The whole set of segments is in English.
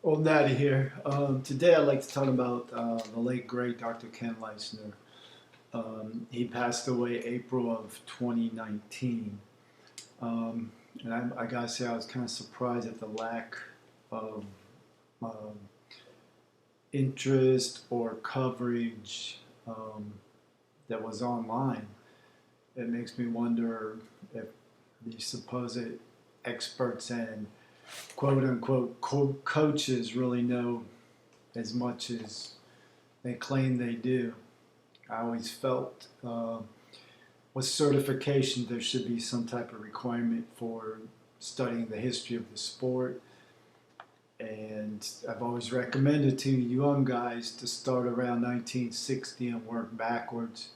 Old Natty here. Today I'd like to talk about the late great Dr. Ken Leistner. He passed away April of 2019. And I gotta say I was kind of surprised at the lack of um, interest or coverage that was online. It makes me wonder if the supposed experts and quote unquote coaches really know as much as they claim they do. I always felt with certification there should be some type of requirement for studying the history of the sport. And I've always recommended to young guys to start around 1960 and work backwards.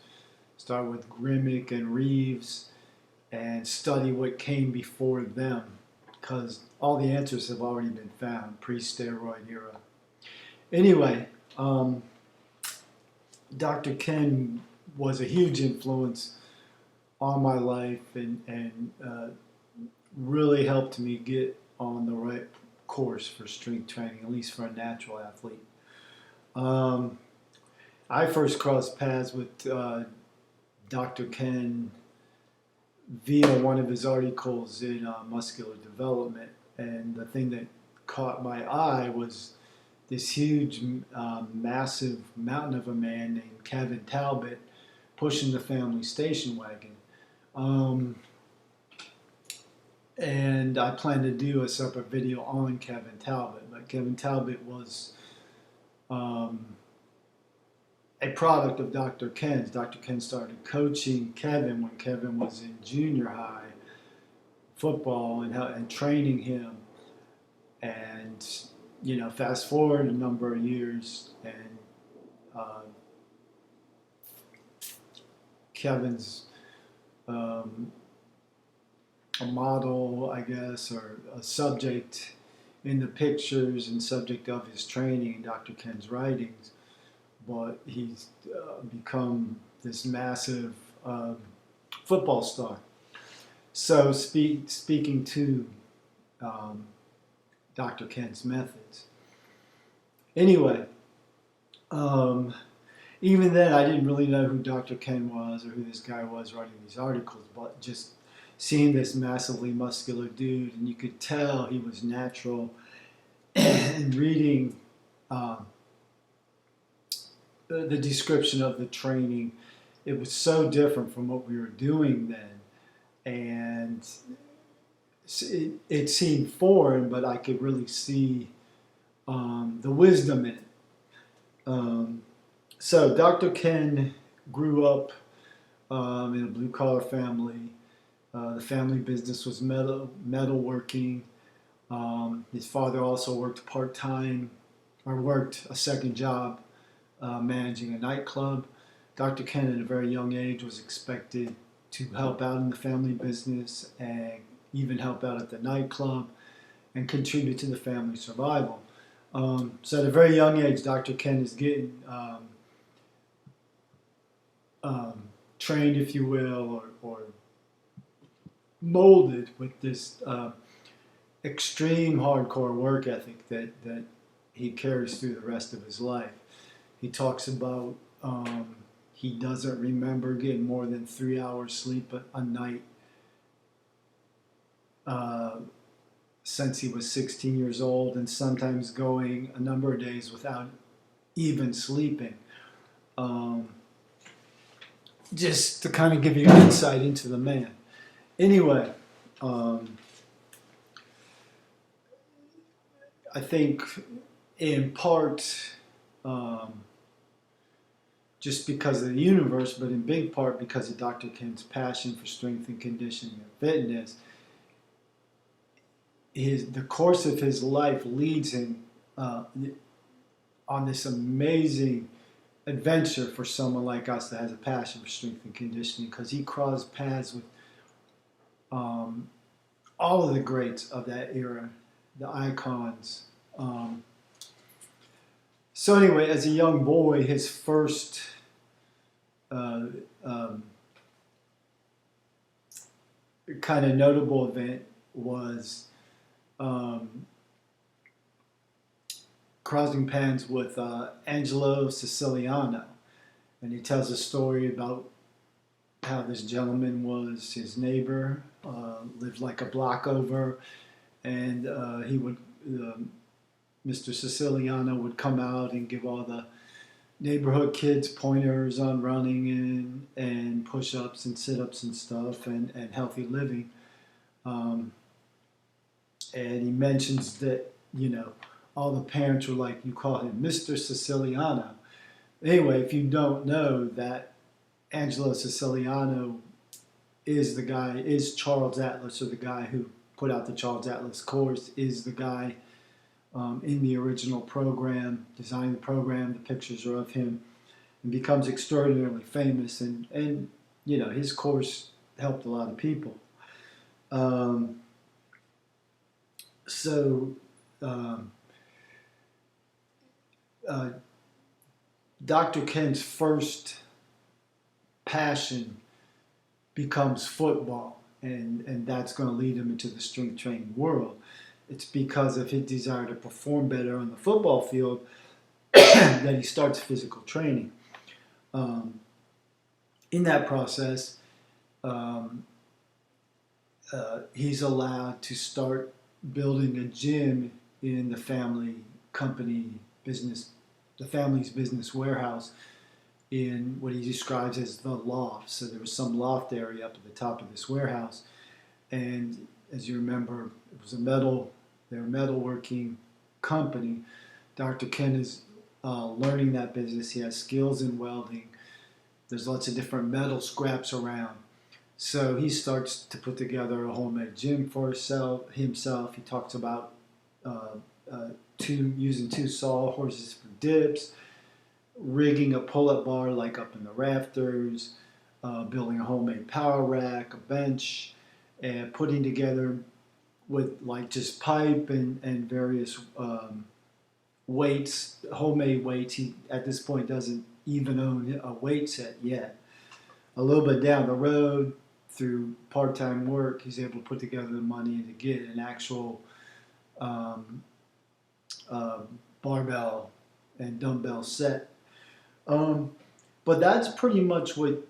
Start with Grimmick and Reeves and study what came before them, because all the answers have already been found pre-steroid era. Anyway, Dr. Ken was a huge influence on my life and really helped me get on the right course for strength training, at least for a natural athlete. I first crossed paths with Dr. Ken via one of his articles in Muscular Development, and the thing that caught my eye was this huge, massive mountain of a man named Kevin Talbot pushing the family station wagon. And I plan to do a separate video on Kevin Talbot, but Kevin Talbot was a product of Dr. Ken's. Dr. Ken started coaching Kevin when Kevin was in junior high football and training him. And, fast forward a number of years, and Kevin's a model, I guess, or a subject in the pictures and subject of his training in Dr. Ken's writings. But he's become this massive football star. So speaking to Dr. Ken's methods. Anyway, even then I didn't really know who Dr. Ken was or who this guy was writing these articles, but just seeing this massively muscular dude, and you could tell he was natural, and reading the description of the training, it was so different from what we were doing then, and it seemed foreign, but I could really see the wisdom in it. So Dr. Ken grew up in a blue-collar family. The family business was metalworking. His father also worked part-time, or worked a second job managing a nightclub. Dr. Ken at a very young age was expected to help out in the family business and even help out at the nightclub and contribute to the family survival. So at a very young age, Dr. Ken is getting trained, if you will, or molded with this extreme hardcore work ethic that he carries through the rest of his life. He talks about he doesn't remember getting more than 3 hours sleep a night since he was 16 years old, and sometimes going a number of days without even sleeping. Just to kind of give you an insight into the man. Anyway, I think in part just because of the universe, but in big part because of Dr. Ken's passion for strength and conditioning and fitness, the course of his life leads him on this amazing adventure for someone like us that has a passion for strength and conditioning, because he crossed paths with all of the greats of that era, the icons. So anyway, as a young boy, his first kind of notable event was crossing paths with Angelo Siciliano, and he tells a story about how this gentleman was his neighbor, lived like a block over, and he would Mr. Siciliano would come out and give all the neighborhood kids pointers on running and push-ups and sit-ups and stuff and healthy living. Um, and he mentions that, all the parents were like, you call him Mr. Siciliano. Anyway, if you don't know that Angelo Siciliano is Charles Atlas, or the guy who put out the Charles Atlas course, is the guy in the original program, designed the program, the pictures are of him, and becomes extraordinarily famous. And his course helped a lot of people. So Dr. Ken's first passion becomes football, and that's going to lead him into the strength training world. It's because of his desire to perform better on the football field that he starts physical training. In that process, he's allowed to start building a gym in the family company business, the family's business warehouse, in what he describes as the loft. So there was some loft area up at the top of this warehouse, and as you remember, it was they're a metalworking company. Dr. Ken is learning that business. He has skills in welding. There's lots of different metal scraps around. So he starts to put together a homemade gym for himself. He talks about using two sawhorses for dips, rigging a pull-up bar like up in the rafters, building a homemade power rack, a bench, and putting together with like just pipe and various weights, homemade weights. He at this point doesn't even own a weight set yet. A little bit down the road, through part-time work, he's able to put together the money to get an actual barbell and dumbbell set. But that's pretty much what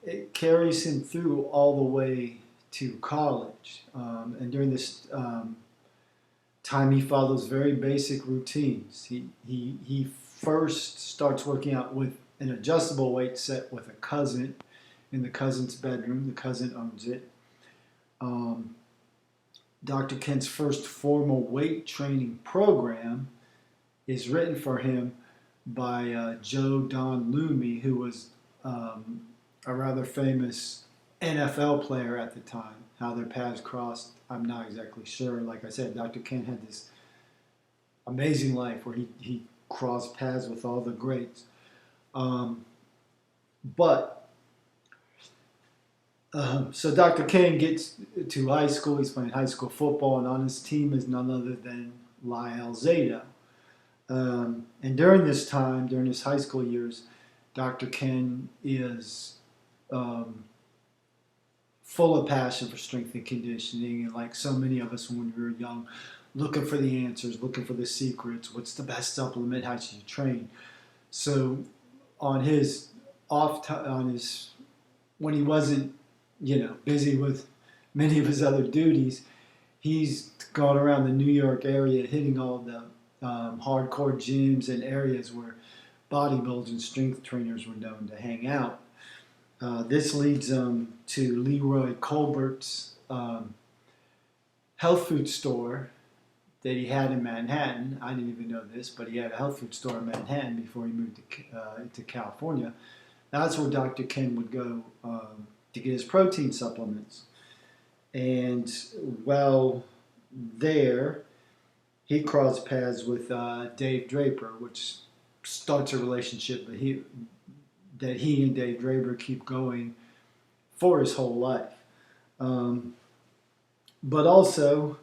it carries him through all the way to college. And during this time, he follows very basic routines. He first starts working out with an adjustable weight set with a cousin in the cousin's bedroom. The cousin owns it. Dr. Ken's first formal weight training program is written for him by Joe Don Loomy, who was a rather famous NFL player at the time. How their paths crossed, I'm not exactly sure. Like I said, Dr. Ken had this amazing life where he crossed paths with all the greats. So Dr. Ken gets to high school. He's playing high school football, and on his team is none other than Lyle Zado. And during this time, during his high school years, Dr. Ken is full of passion for strength and conditioning, and like so many of us when we were young, looking for the answers, looking for the secrets. What's the best supplement? How should you train? So on his when he wasn't busy with many of his other duties, he's gone around the New York area hitting all the hardcore gyms and areas where bodybuilders and strength trainers were known to hang out. This leads him to Leroy Colbert's health food store that he had in Manhattan. I didn't even know this, but he had a health food store in Manhattan before he moved to California. That's where Dr. Ken would go to get his protein supplements. And while there, he crossed paths with Dave Draper, which starts a relationship that he and Dave Draper keep going for his whole life. But also,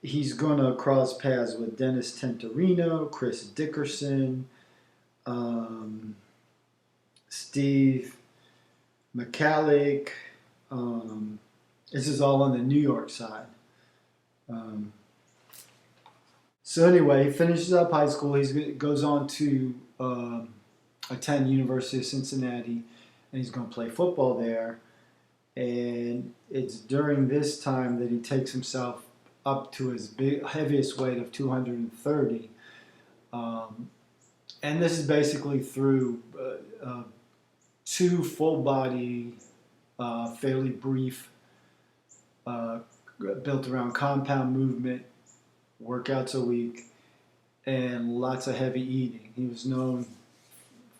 he's going to cross paths with Dennis Tentorino, Chris Dickerson, Steve McCallick. This is all on the New York side. So anyway, he finishes up high school. He goes on to attend University of Cincinnati, and he's going to play football there. And it's during this time that he takes himself up to his heaviest weight of 230. And this is basically through two full body, fairly brief, uh, built around compound movement, workouts a week, and lots of heavy eating. He was known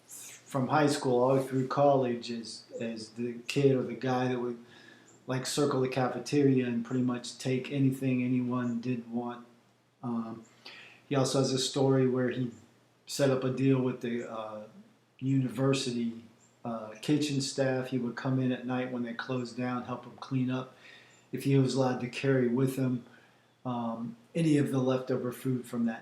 from high school all the way through college as the kid or the guy that would like circle the cafeteria and pretty much take anything anyone did want. He also has a story where he set up a deal with the university kitchen staff. He would come in at night when they closed down, help him clean up. If he was allowed to carry with him any of the leftover food from that